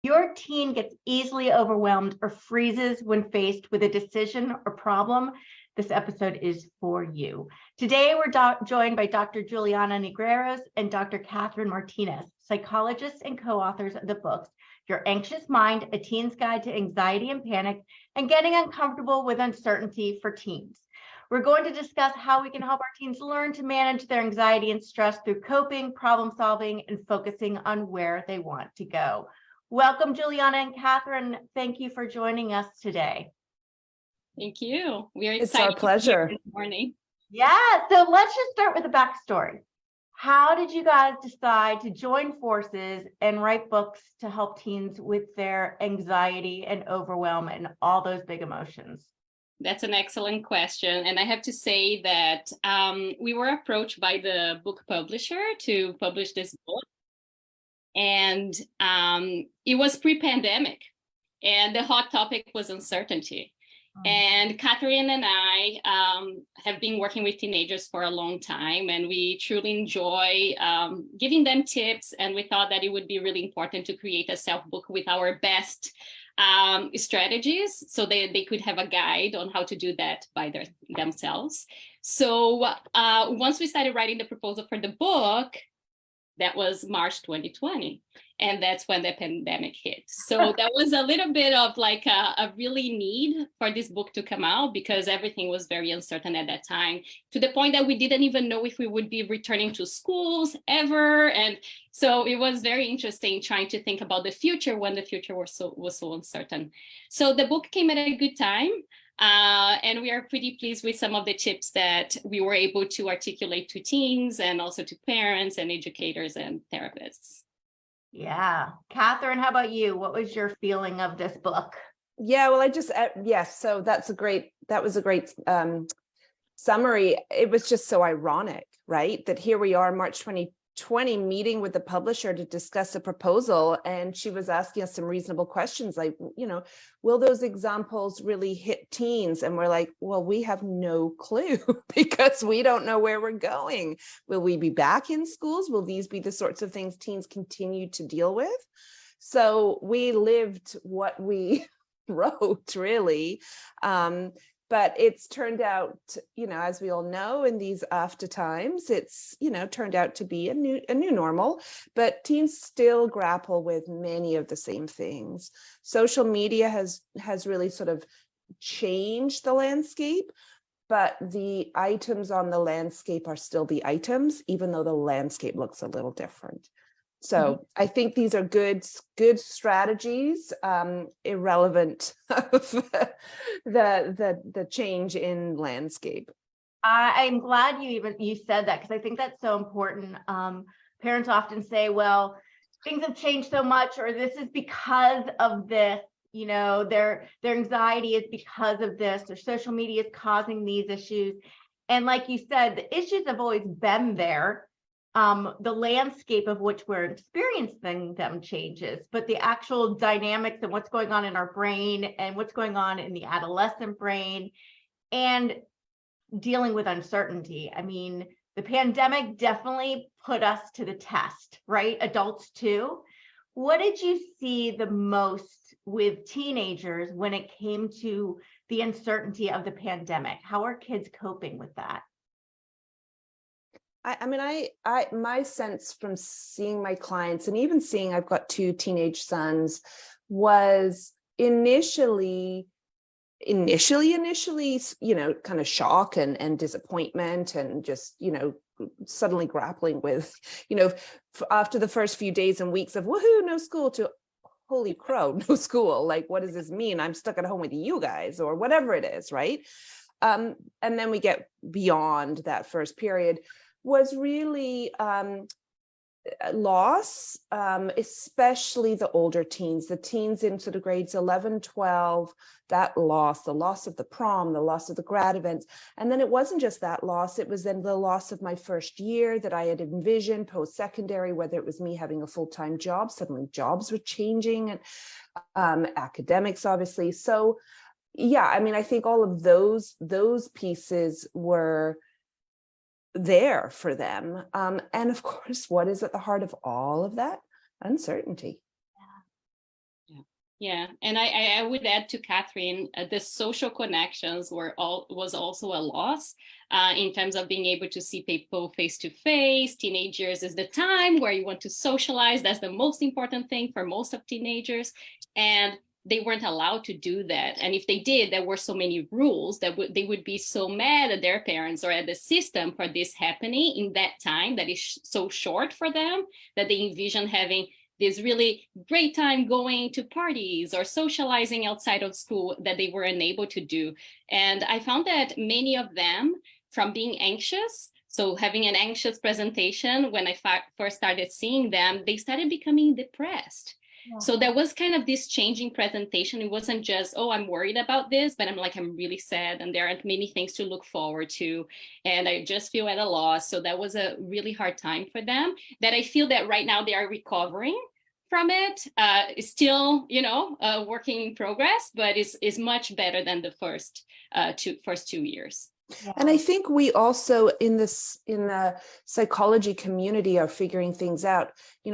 Your teen gets easily overwhelmed or freezes when faced with a decision or problem, this episode is for you. Today, we're joined by Dr. Juliana Negreiros and Dr. Katherine Martinez, psychologists and co-authors of the books, Your Anxious Mind, A Teen's Guide to Anxiety and Panic, and Getting Uncomfortable with Uncertainty for Teens. We're going to discuss how we can help our teens learn to manage their anxiety and stress through coping, problem solving, and focusing on where they want to go. Welcome, Juliana and Katherine. Thank you for joining us today. Thank you. We are excited. It's our pleasure. This morning. Yeah, so let's just start with the backstory. How did you guys decide to join forces and write books to help teens with their anxiety and overwhelm and all those big emotions? That's an excellent question. And I have to say that we were approached by the book publisher to publish this book. And it was pre-pandemic. And the hot topic was uncertainty. And Katherine and I have been working with teenagers for a long time, and we truly enjoy giving them tips. And we thought that it would be really important to create a self-book with our best strategies so they could have a guide on how to do that by themselves. So once we started writing the proposal for the book, that was March 2020. And that's when the pandemic hit. So that was a little bit of like a really need for this book to come out because everything was very uncertain at that time, to the point that we didn't even know if we would be returning to schools ever. And so it was very interesting trying to think about the future when the future was so uncertain. So the book came at a good time. And we are pretty pleased with some of the tips that we were able to articulate to teens and also to parents and educators and therapists. Yeah. Katherine, how about you? What was your feeling of this book? Yeah, well, yes. So that was a great summary. It was just so ironic, right? That here we are, March 2020, meeting with the publisher to discuss a proposal. And she was asking us some reasonable questions like, will those examples really hit teens? And we're like, well, we have no clue because we don't know where we're going. Will we be back in schools? Will these be the sorts of things teens continue to deal with? So we lived what we wrote, really. But it's turned out, as we all know, in these after times, it's, turned out to be a new normal, but teens still grapple with many of the same things. Social media has really sort of changed the landscape, but the items on the landscape are still the items, even though the landscape looks a little different. So I think these are good strategies, irrelevant of the change in landscape. I'm glad you said that because I think that's so important. Parents often say, well, things have changed so much, or this is because of this, their anxiety is because of this, or social media is causing these issues. And like you said, the issues have always been there. The landscape of which we're experiencing them changes, but the actual dynamics and what's going on in our brain and what's going on in the adolescent brain and dealing with uncertainty. I mean, the pandemic definitely put us to the test, right? Adults too. What did you see the most with teenagers when it came to the uncertainty of the pandemic? How are kids coping with that? My sense from seeing my clients and even seeing I've got 2 teenage sons was initially, kind of shock and disappointment and just, suddenly grappling with, after the first few days and weeks of woohoo, no school to holy crow, no school. Like, what does this mean? I'm stuck at home with you guys or whatever it is, right? And then we get beyond that first period. Was really loss, especially the older teens, the teens in sort of grades 11, 12, that loss, the loss of the prom, the loss of the grad events. And then it wasn't just that loss, it was then the loss of my first year that I had envisioned post-secondary, whether it was me having a full-time job, suddenly jobs were changing, and academics, obviously. So yeah, I think all of those pieces were there for them. And of course, what is at the heart of all of that? Uncertainty. Yeah, and I would add to Katherine, the social connections was also a loss in terms of being able to see people face to face. Teenage years is the time where you want to socialize. That's the most important thing for most of teenagers, and they weren't allowed to do that. And if they did, there were so many rules that they would be so mad at their parents or at the system for this happening in that time that is so short for them, that they envision having this really great time going to parties or socializing outside of school that they were unable to do. And I found that many of them, from being anxious, so having an anxious presentation, when I first started seeing them, they started becoming depressed. Yeah. So there was kind of this changing presentation. It wasn't just, oh, I'm worried about this, but I'm really sad and there aren't many things to look forward to. And I just feel at a loss. So that was a really hard time for them that I feel that right now they are recovering from it. It's still, a working in progress, but is much better than the first 2 years. Yeah. And I think we also in the psychology community are figuring things out,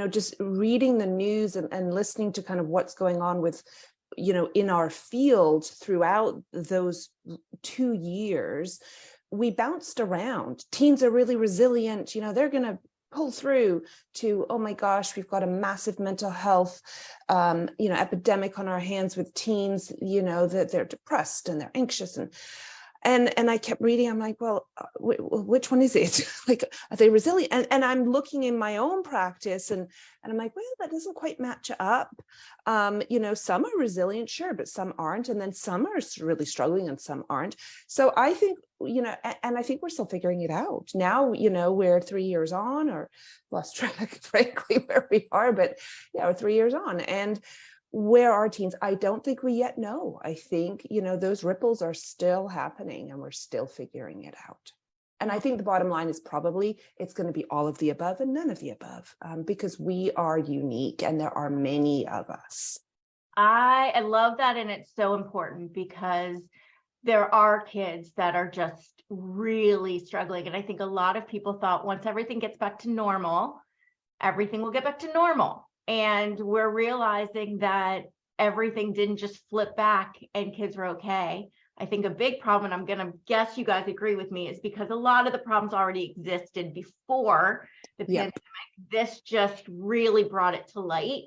just reading the news and listening to kind of what's going on with, in our field throughout those 2 years. We bounced around. Teens are really resilient, they're going to pull through, to, oh my gosh, we've got a massive mental health epidemic on our hands with teens, that they're depressed and they're anxious and I kept reading. I'm like, well, which one is it? Like, are they resilient? And I'm looking in my own practice and I'm like, well, that doesn't quite match up. Some are resilient, sure, but some aren't. And then some are really struggling and some aren't. So I think, and I think we're still figuring it out. Now, we're 3 years on, or lost track, frankly, where we are, but yeah, we're 3 years on. And where are teens? I don't think we yet know. I think, those ripples are still happening and we're still figuring it out. And I think the bottom line is probably it's going to be all of the above and none of the above, because we are unique and there are many of us. I love that. And it's so important because there are kids that are just really struggling. And I think a lot of people thought once everything gets back to normal, everything will get back to normal. And we're realizing that everything didn't just flip back and kids are okay. I think a big problem, and I'm going to guess you guys agree with me, is because a lot of the problems already existed before the pandemic. This just really brought it to light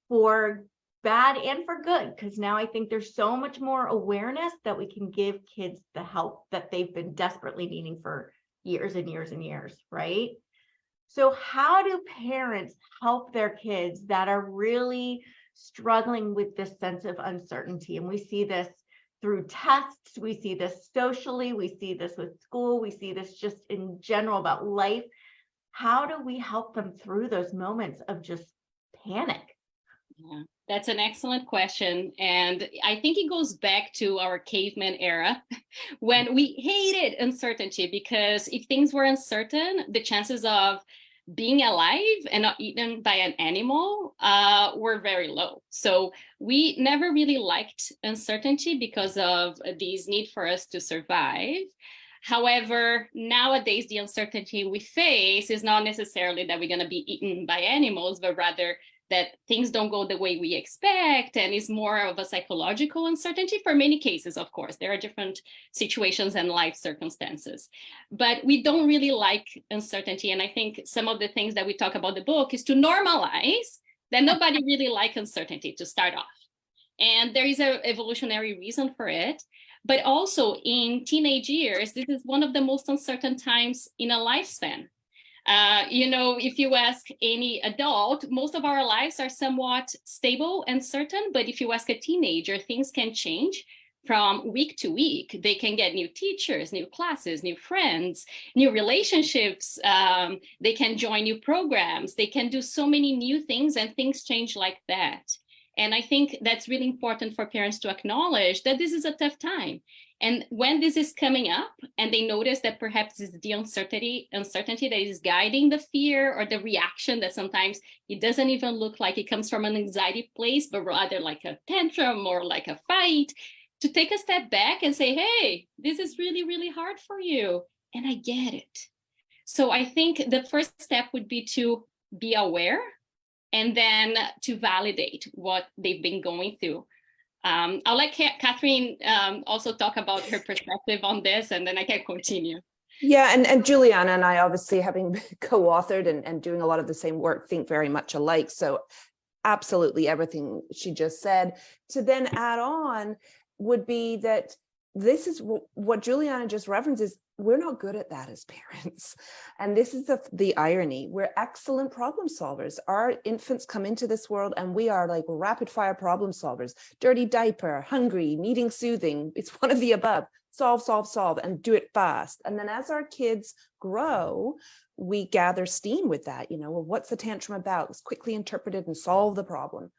for bad and for good, because now I think there's so much more awareness that we can give kids the help that they've been desperately needing for years and years and years, right? So how do parents help their kids that are really struggling with this sense of uncertainty? And we see this through tests, we see this socially, we see this with school, we see this just in general about life. How do we help them through those moments of just panic? Yeah, that's an excellent question. And I think it goes back to our caveman era when we hated uncertainty, because if things were uncertain, the chances of being alive and not eaten by an animal were very low. So we never really liked uncertainty because of this need for us to survive. However, nowadays, the uncertainty we face is not necessarily that we're going to be eaten by animals, but rather that things don't go the way we expect, and is more of a psychological uncertainty for many cases, of course. There are different situations and life circumstances, but we don't really like uncertainty. And I think some of the things that we talk about in the book is to normalize that nobody really likes uncertainty to start off. And there is an evolutionary reason for it. But also in teenage years, this is one of the most uncertain times in a lifespan. If you ask any adult, most of our lives are somewhat stable and certain. But if you ask a teenager, things can change from week to week. They can get new teachers, new classes, new friends, new relationships. They can join new programs. They can do so many new things, and things change like that. And I think that's really important for parents to acknowledge that this is a tough time. And when this is coming up and they notice that perhaps it's the uncertainty that is guiding the fear or the reaction, that sometimes it doesn't even look like it comes from an anxiety place, but rather like a tantrum or like a fight, to take a step back and say, hey, this is really, really hard for you. And I get it. So I think the first step would be to be aware and then to validate what they've been going through. I'll let Katherine also talk about her perspective on this, and then I can continue. Yeah, and Juliana and I, obviously having co-authored and doing a lot of the same work, think very much alike. So absolutely everything she just said. To then add on would be that this is what Juliana just references. We're not good at that as parents. And this is the irony. We're excellent problem solvers. Our infants come into this world and we are like rapid fire problem solvers. Dirty diaper, hungry, needing soothing. It's one of the above. Solve, solve, solve, and do it fast. And then as our kids grow, we gather steam with that. Well, what's the tantrum about? Let's quickly interpret it and solve the problem.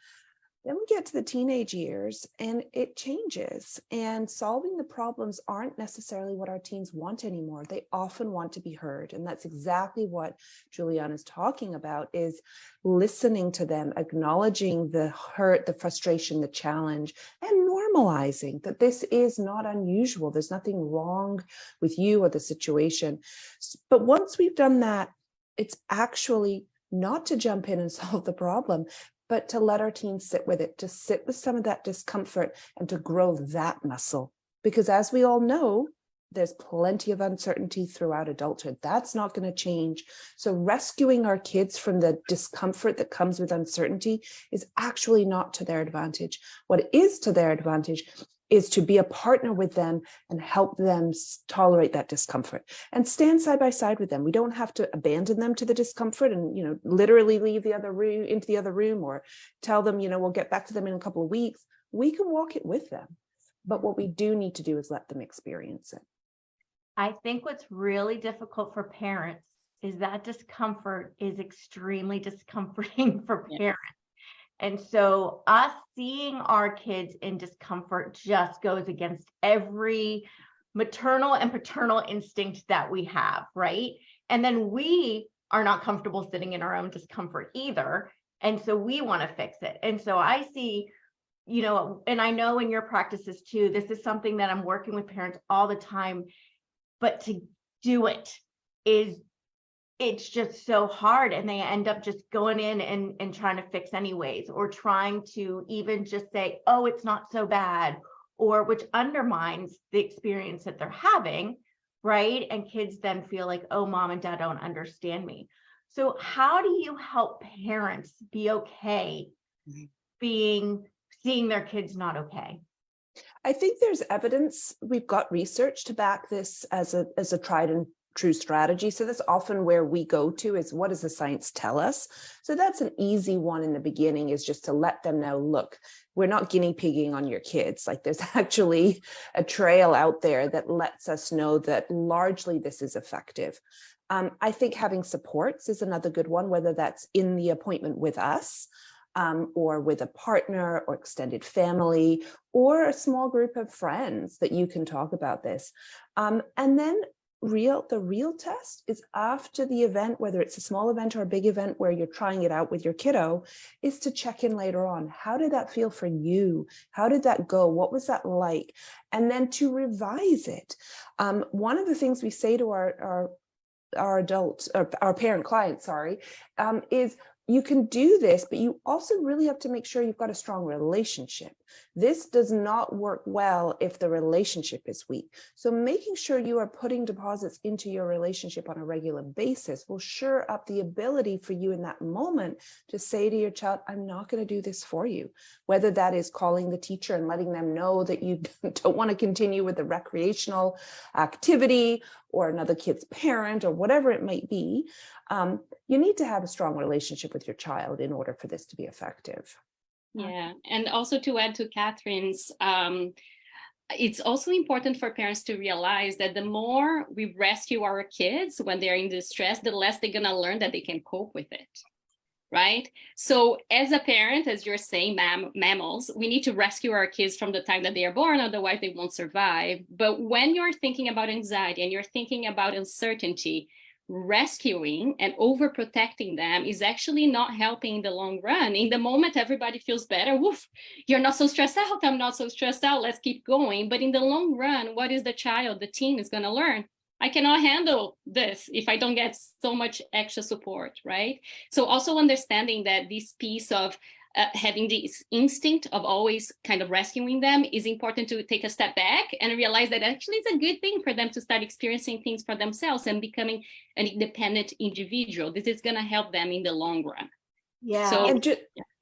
Then we get to the teenage years and it changes, and solving the problems aren't necessarily what our teens want anymore. They often want to be heard. And that's exactly what Juliana's talking about, is listening to them, acknowledging the hurt, the frustration, the challenge, and normalizing that this is not unusual. There's nothing wrong with you or the situation. But once we've done that, it's actually not to jump in and solve the problem, but to let our teens sit with it, to sit with some of that discomfort and to grow that muscle. Because as we all know, there's plenty of uncertainty throughout adulthood. That's not going to change. So rescuing our kids from the discomfort that comes with uncertainty is actually not to their advantage. What is to their advantage is to be a partner with them and help them tolerate that discomfort and stand side by side with them. We don't have to abandon them to the discomfort and, literally leave the other room into the other room, or tell them, we'll get back to them in a couple of weeks. We can walk it with them. But what we do need to do is let them experience it. I think what's really difficult for parents is that discomfort is extremely discomforting for parents. And so us seeing our kids in discomfort just goes against every maternal and paternal instinct that we have, right? And then we are not comfortable sitting in our own discomfort either. And so we want to fix it. And so I see, and I know in your practices too, this is something that I'm working with parents all the time, but to do it's just so hard, and they end up just going in and trying to fix anyways, or trying to even just say, oh, it's not so bad, or which undermines the experience that they're having, right? And kids then feel like, oh, mom and dad don't understand me. So how do you help parents be okay seeing their kids not okay? I think there's evidence. We've got research to back this as a tried and true strategy. So that's often where we go to, is what does the science tell us? So that's an easy one in the beginning, is just to let them know, look, we're not guinea pigging on your kids. Like, there's actually a trail out there that lets us know that largely this is effective. I think having supports is another good one, whether that's in the appointment with us, or with a partner or extended family, or a small group of friends that you can talk about this. And then the real test is after the event, whether it's a small event or a big event where you're trying it out with your kiddo, is to check in later on. How did that feel for you? How did that go? What was that like? And then to revise it. One of the things we say to our adults, or our parent clients, is you can do this, but you also really have to make sure you've got a strong relationship. This does not work well if the relationship is weak. So making sure you are putting deposits into your relationship on a regular basis will sure up the ability for you in that moment to say to your child, I'm not going to do this for you. Whether that is calling the teacher and letting them know that you don't want to continue with the recreational activity, or another kid's parent, or whatever it might be. You need to have a strong relationship with your child in order for this to be effective. Yeah, and also to add to Katherine's, it's also important for parents to realize that the more we rescue our kids when they're in distress, the less they're going to learn that they can cope with it, right? So as a parent, as you're saying, mammals, we need to rescue our kids from the time that they are born, otherwise they won't survive. But when you're thinking about anxiety and you're thinking about uncertainty, rescuing and overprotecting them is actually not helping in the long run. In the moment, everybody feels better. Woof, you're not so stressed out. I'm not so stressed out. Let's keep going. But in the long run, what is the child, the teen is going to learn? I cannot handle this if I don't get so much extra support, right? So also understanding that this piece of having this instinct of always kind of rescuing them is important to take a step back and realize that actually it's a good thing for them to start experiencing things for themselves and becoming an independent individual. This is going to help them in the long run. Yeah. So,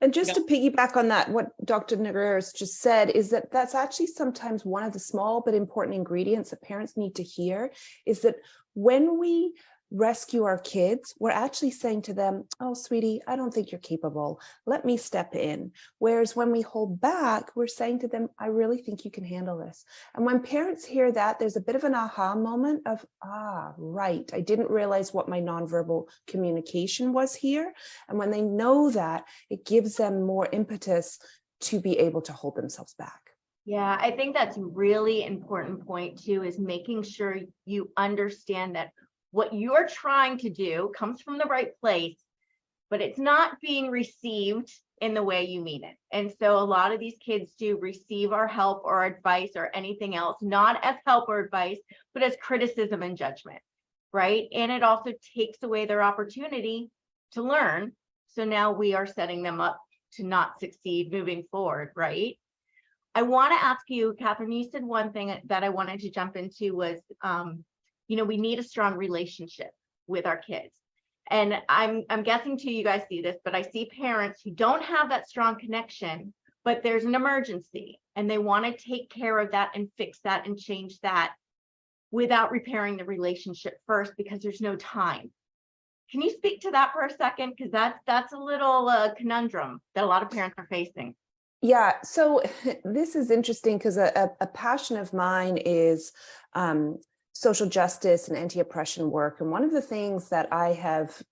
and just to piggyback on that, what Dr. Negreiros just said is that that's actually sometimes one of the small but important ingredients that parents need to hear, is that when we rescue our kids, we're actually saying to them, oh, sweetie, I don't think you're capable. Let me step in. Whereas when we hold back, we're saying to them, I really think you can handle this. And when parents hear that, there's a bit of an aha moment of, right, I didn't realize what my nonverbal communication was here. And when they know that, it gives them more impetus to be able to hold themselves back. Yeah, I think that's a really important point too, is making sure you understand that what you're trying to do comes from the right place, but it's not being received in the way you mean it. And so a lot of these kids do receive our help or advice or anything else, not as help or advice, but as criticism and judgment, right? And it also takes away their opportunity to learn. So now we are setting them up to not succeed moving forward, right? I want to ask you, Katherine, you said one thing that I wanted to jump into was, we need a strong relationship with our kids. And I'm guessing too, you guys see this, but I see parents who don't have that strong connection, but there's an emergency and they want to take care of that and fix that and change that without repairing the relationship first because there's no time. Can you speak to that for a second? Because that's a little conundrum that a lot of parents are facing. Yeah, so this is interesting because a passion of mine is social justice and anti-oppression work. And one of the things that I have,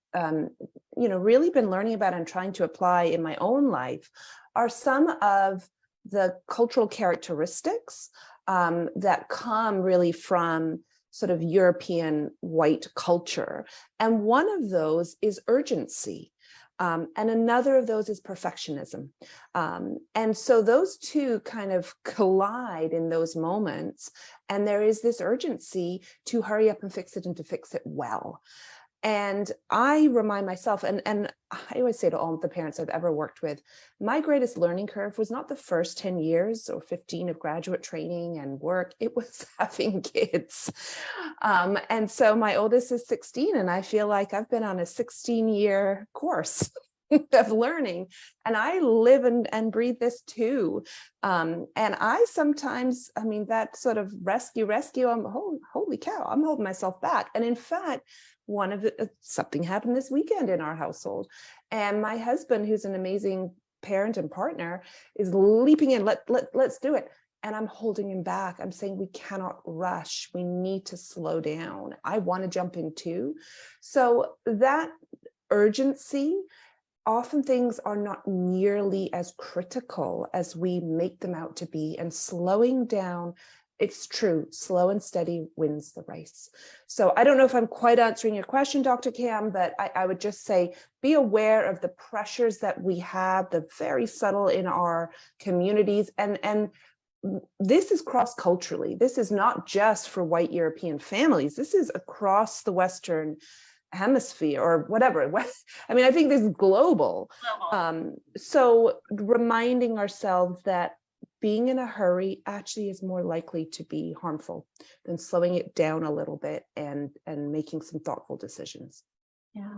really been learning about and trying to apply in my own life are some of the cultural characteristics that come really from sort of European white culture. And one of those is urgency. And another of those is perfectionism. And so those two kind of collide in those moments. And there is this urgency to hurry up and fix it and to fix it well. And I remind myself, and I always say to all the parents I've ever worked with, my greatest learning curve was not the first 10 years or 15 of graduate training and work, it was having kids. And so my oldest is 16, and I feel like I've been on a 16-year course of learning, and I live and breathe this too. And I sometimes, that sort of rescue, I'm holy cow, I'm holding myself back. And in fact, something happened this weekend in our household, and my husband, who's an amazing parent and partner, is leaping in. Let's do it. And I'm holding him back. I'm saying we cannot rush. We need to slow down. I want to jump in too. So that urgency, often things are not nearly as critical as we make them out to be, and slowing down. It's true, slow and steady wins the race. So I don't know if I'm quite answering your question, Dr. Cam, but I would just say, be aware of the pressures that we have, the very subtle in our communities. And this is cross-culturally. This is not just for white European families. This is across the Western hemisphere or whatever. I think this is global. So reminding ourselves that being in a hurry actually is more likely to be harmful than slowing it down a little bit and making some thoughtful decisions. Yeah.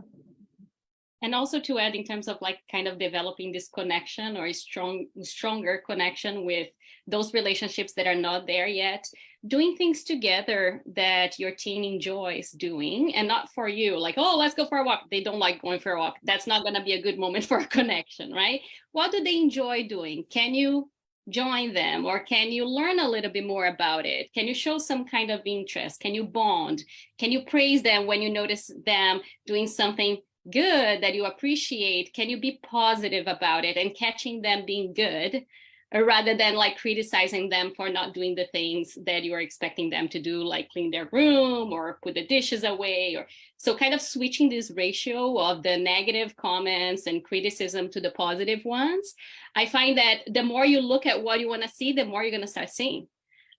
And also to add, in terms of like kind of developing this connection or a stronger connection with those relationships that are not there yet, doing things together that your teen enjoys doing, and not for you, like, oh, let's go for a walk. They don't like going for a walk. That's not going to be a good moment for a connection, right? What do they enjoy doing? Can you join them, or can you learn a little bit more about it? Can you show some kind of interest? Can you bond? Can you praise them when you notice them doing something good that you appreciate? Can you be positive about it and catching them being good, rather than like criticizing them for not doing the things that you are expecting them to do, like clean their room or put the dishes away? Or so kind of switching this ratio of the negative comments and criticism to the positive ones. I find that the more you look at what you want to see, the more you're going to start seeing.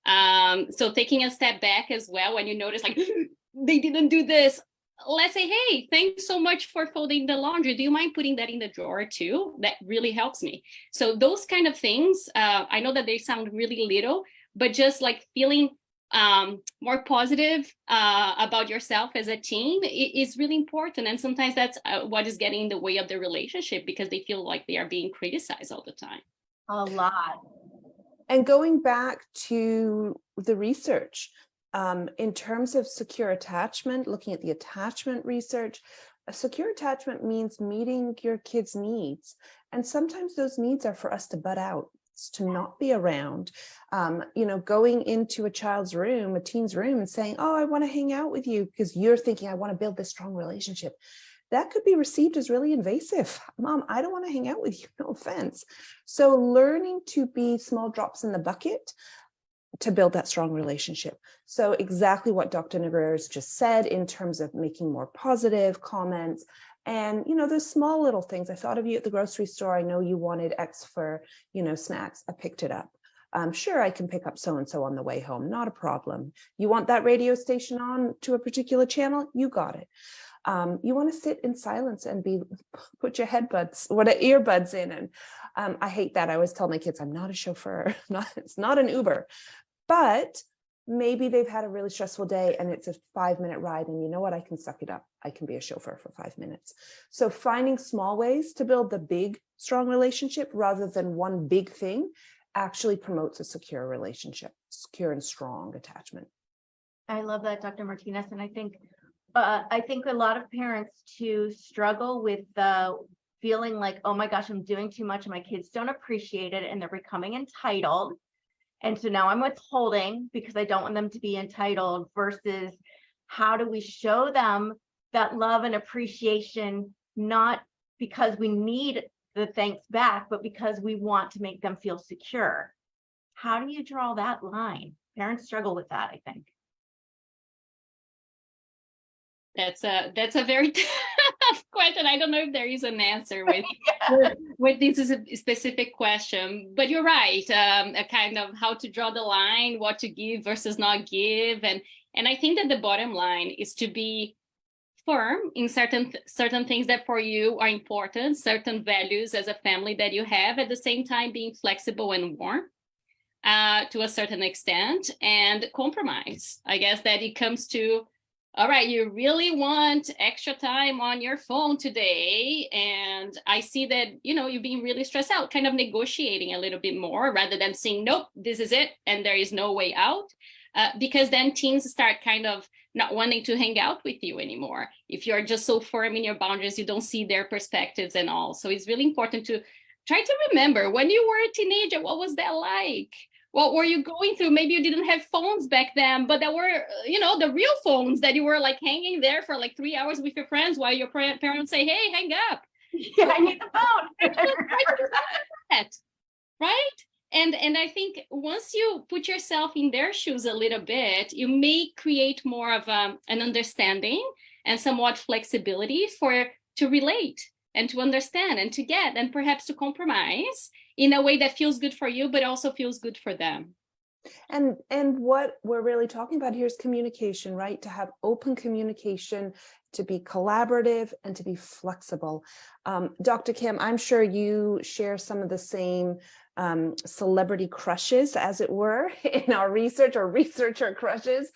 So taking a step back as well, when you notice like they didn't do this. Let's say, hey, thanks so much for folding the laundry. Do you mind putting that in the drawer too? That really helps me. So those kind of things, I know that they sound really little, but just like feeling more positive about yourself as a teen is really important. And sometimes that's what is getting in the way of the relationship, because they feel like they are being criticized all the time. A lot. And going back to the research, in terms of secure attachment, looking at the attachment research, a secure attachment means meeting your kids' needs. And sometimes those needs are for us to butt out, to not be around. Going into a child's room, a teen's room, and saying, oh, I want to hang out with you because you're thinking I want to build this strong relationship. That could be received as really invasive. Mom, I don't want to hang out with you, no offense. So learning to be small drops in the bucket to build that strong relationship. So exactly what Dr. Negreiros just said in terms of making more positive comments. And, those small little things. I thought of you at the grocery store. I know you wanted X for, snacks. I picked it up. Sure, I can pick up so-and-so on the way home. Not a problem. You want that radio station on to a particular channel? You got it. You want to sit in silence and put your earbuds in. And I hate that. I always tell my kids, I'm not a chauffeur. It's not an Uber. But maybe they've had a really stressful day and it's a 5-minute ride. And you know what? I can suck it up. I can be a chauffeur for 5 minutes. So finding small ways to build the big, strong relationship rather than one big thing actually promotes a secure relationship, secure and strong attachment. I love that, Dr. Martinez. And I think a lot of parents too struggle with the feeling like, oh my gosh, I'm doing too much and my kids don't appreciate it and they're becoming entitled. And so now I'm withholding because I don't want them to be entitled, versus how do we show them that love and appreciation, not because we need the thanks back, but because we want to make them feel secure. How do you draw that line? Parents struggle with that, I think. That's a very tough question. I don't know if there is an answer with this specific question, but you're right. A kind of how to draw the line, what to give versus not give, and I think that the bottom line is to be firm in certain things that for you are important, certain values as a family that you have, at the same time being flexible and warm to a certain extent, and compromise. I guess that it comes to, all right, you really want extra time on your phone today, and I see that, you're being really stressed out, kind of negotiating a little bit more rather than saying, nope, this is it, and there is no way out, because then teens start kind of not wanting to hang out with you anymore. If you're just so firm in your boundaries, you don't see their perspectives and all. So it's really important to try to remember, when you were a teenager, what was that like? What were you going through? Maybe you didn't have phones back then, but there were, the real phones that you were like hanging there for like 3 hours with your friends while your parents say, hey, hang up. Yeah, I need the phone. Right? And I think once you put yourself in their shoes a little bit, you may create more of an understanding and somewhat flexibility to relate and to understand and to get and perhaps to compromise in a way that feels good for you, but also feels good for them. And what we're really talking about here is communication, right? To have open communication, to be collaborative, and to be flexible. Dr. Kim, I'm sure you share some of the same celebrity crushes, as it were, in our research, or researcher crushes,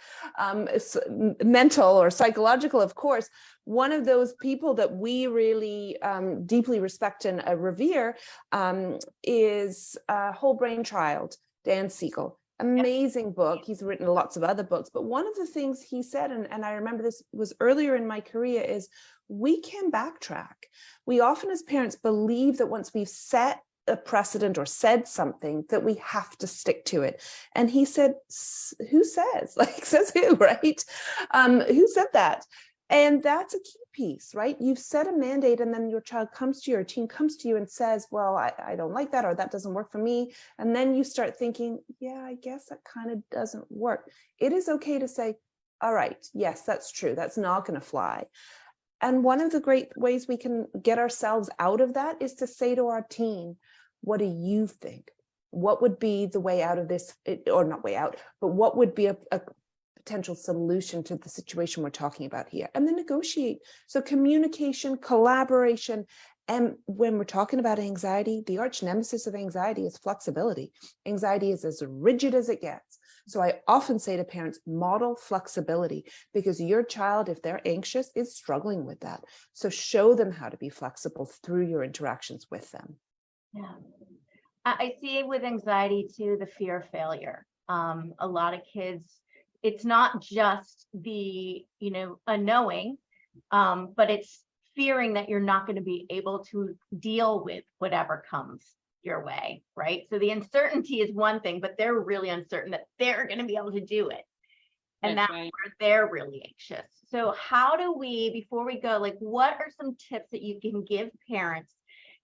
mental or psychological, of course. One of those people that we really deeply respect and revere is Whole Brain Child, Dan Siegel. Amazing book. He's written lots of other books, but one of the things he said, and I remember this was earlier in my career, is we can backtrack. We often as parents believe that once we've set a precedent or said something, that we have to stick to it. And he said, who says? Like, says who, right? Who said that? And that's a key piece, right? You've set a mandate, and then your child comes to you, or a teen comes to you and says, well, I don't like that, or that doesn't work for me. And then you start thinking, yeah, I guess that kind of doesn't work. It is okay to say, all right, yes, that's true. That's not going to fly. And one of the great ways we can get ourselves out of that is to say to our teen, what do you think? What would be the way out of this, or not way out, but what would be a potential solution to the situation we're talking about here, and then negotiate. So communication, collaboration. And when we're talking about anxiety, the arch nemesis of anxiety is flexibility. Anxiety is as rigid as it gets. So I often say to parents, model flexibility, because your child, if they're anxious, is struggling with that. So show them how to be flexible through your interactions with them. Yeah. I see it with anxiety too, the fear of failure. A lot of kids, it's not just the, unknowing, but it's fearing that you're not going to be able to deal with whatever comes your way, right? So the uncertainty is one thing, but they're really uncertain that they're going to be able to do it. And that's right. where they're really anxious. So how do we, before we go, like, what are some tips that you can give parents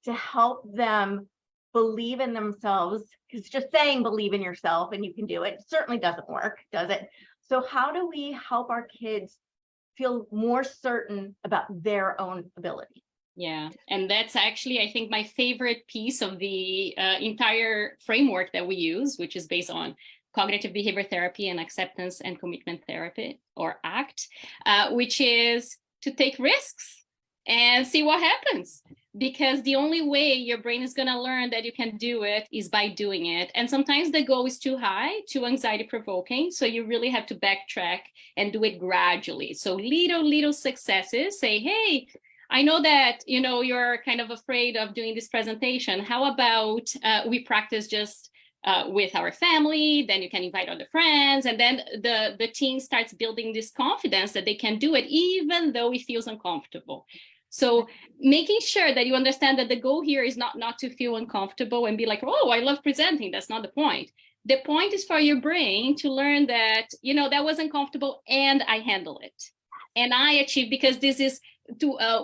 to help them believe in themselves? Because just saying believe in yourself and you can do it certainly doesn't work, does it? So how do we help our kids feel more certain about their own ability? Yeah, and that's actually, I think, my favorite piece of the entire framework that we use, which is based on cognitive behavior therapy and acceptance and commitment therapy, or ACT, which is to take risks and see what happens. Because the only way your brain is going to learn that you can do it is by doing it. And sometimes the goal is too high, too anxiety provoking. So you really have to backtrack and do it gradually. So little successes, say, hey, I know that, you're kind of afraid of doing this presentation. How about we practice just with our family, then you can invite other friends. And then the team starts building this confidence that they can do it, even though it feels uncomfortable. So making sure that you understand that the goal here is not to feel uncomfortable and be like, oh, I love presenting. That's not the point. The point is for your brain to learn that, that was uncomfortable and I handle it. And I achieve, because this is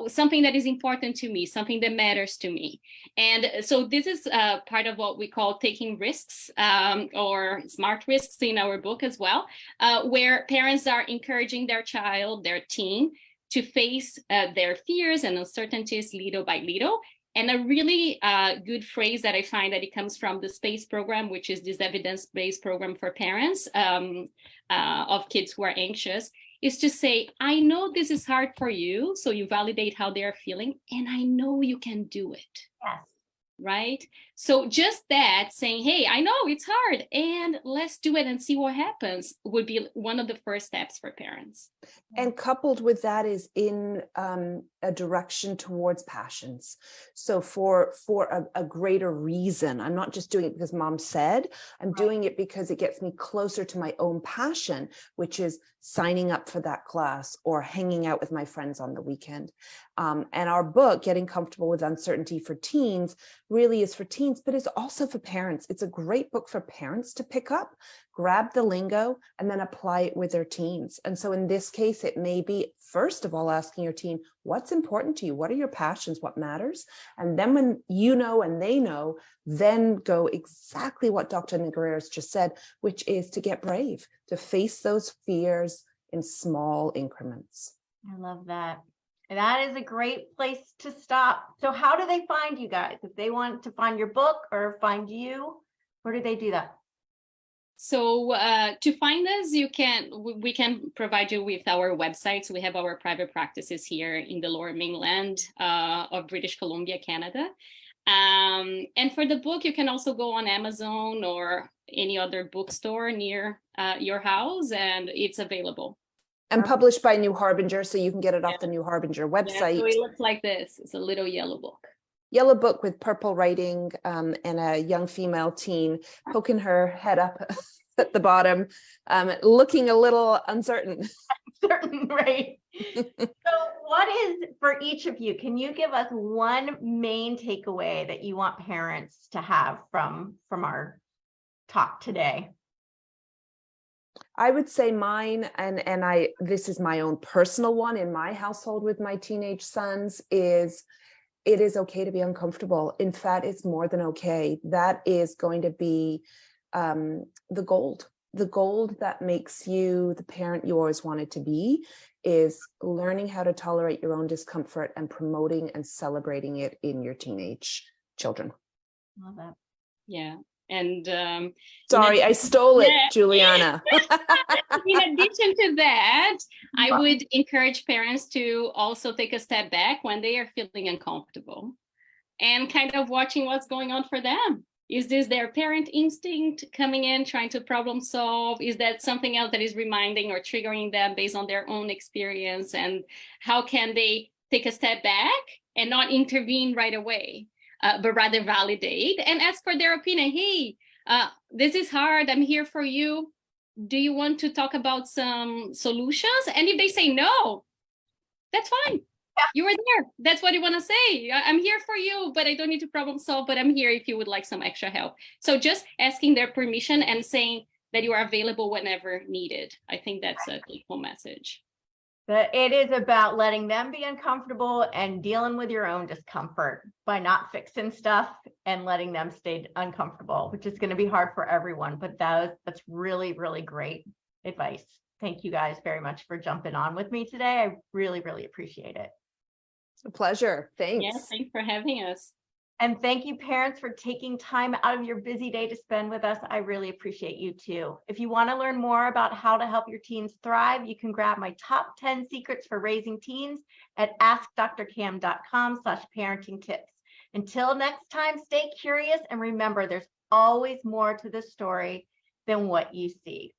something that is important to me, something that matters to me. And so this is part of what we call taking risks, or smart risks in our book as well, where parents are encouraging their child, their teen, to face their fears and uncertainties little by little. And a really good phrase that I find that it comes from the SPACE program, which is this evidence-based program for parents of kids who are anxious, is to say, I know this is hard for you, so you validate how they are feeling, and I know you can do it. Yes. Right? So just that, saying, hey, I know it's hard, and let's do it and see what happens, would be one of the first steps for parents. And coupled with that is in a direction towards passions. So for a greater reason, I'm not just doing it because mom said, I'm doing it because it gets me closer to my own passion, which is signing up for that class or hanging out with my friends on the weekend. And our book, Getting Comfortable with Uncertainty for Teens, really is for teens, but it's also for parents. It's a great book for parents to pick up, grab the lingo, and then apply it with their teens. And so in this case, it may be, first of all, asking your teen, what's important to you? What are your passions? What matters? And then when you know and they know, then go exactly what Dr. Negreiros just said, which is to get brave, to face those fears in small increments. I love that. That is a great place to stop. So how do they find you guys? If they want to find your book or find you, where do they do that? So to find us, we can provide you with our websites. We have our private practices here in the Lower Mainland of British Columbia, Canada. And for the book, you can also go on Amazon or any other bookstore near your house, and it's available. And published by New Harbinger, so you can get it off the New Harbinger website. Yeah, so it looks like this. It's a little yellow book. Yellow book with purple writing, and a young female teen poking her head up at the bottom, looking a little uncertain. Certain, right? So what is, for each of you, can you give us one main takeaway that you want parents to have from our talk today? I would say mine, and this is my own personal one in my household with my teenage sons, is it is okay to be uncomfortable. In fact, it's more than okay. That is going to be the gold that makes you the parent you always wanted to be, is learning how to tolerate your own discomfort and promoting and celebrating it in your teenage children. Love that. Yeah. And Sorry, I stole it, Yeah. Juliana. in addition to that, I would encourage parents to also take a step back when they are feeling uncomfortable and kind of watching what's going on for them. Is this their parent instinct coming in, trying to problem solve? Is that something else that is reminding or triggering them based on their own experience? And how can they take a step back and not intervene right away, but rather validate and ask for their opinion? Hey, this is hard. I'm here for you. Do you want to talk about some solutions? And if they say no, that's fine. Yeah. You were there. That's what you want to say. I'm here for you, but I don't need to problem solve, but I'm here if you would like some extra help. So just asking their permission and saying that you are available whenever needed. I think that's a equal message. But it is about letting them be uncomfortable and dealing with your own discomfort by not fixing stuff and letting them stay uncomfortable, which is going to be hard for everyone. But that's really, really great advice. Thank you guys very much for jumping on with me today. I really, really appreciate it. It's a pleasure. Thanks. Yeah, thanks for having us. And thank you, parents, for taking time out of your busy day to spend with us. I really appreciate you too. If you want to learn more about how to help your teens thrive, you can grab my top 10 secrets for raising teens at askdrcam.com/parenting-tips. Until next time, stay curious and remember, there's always more to the story than what you see.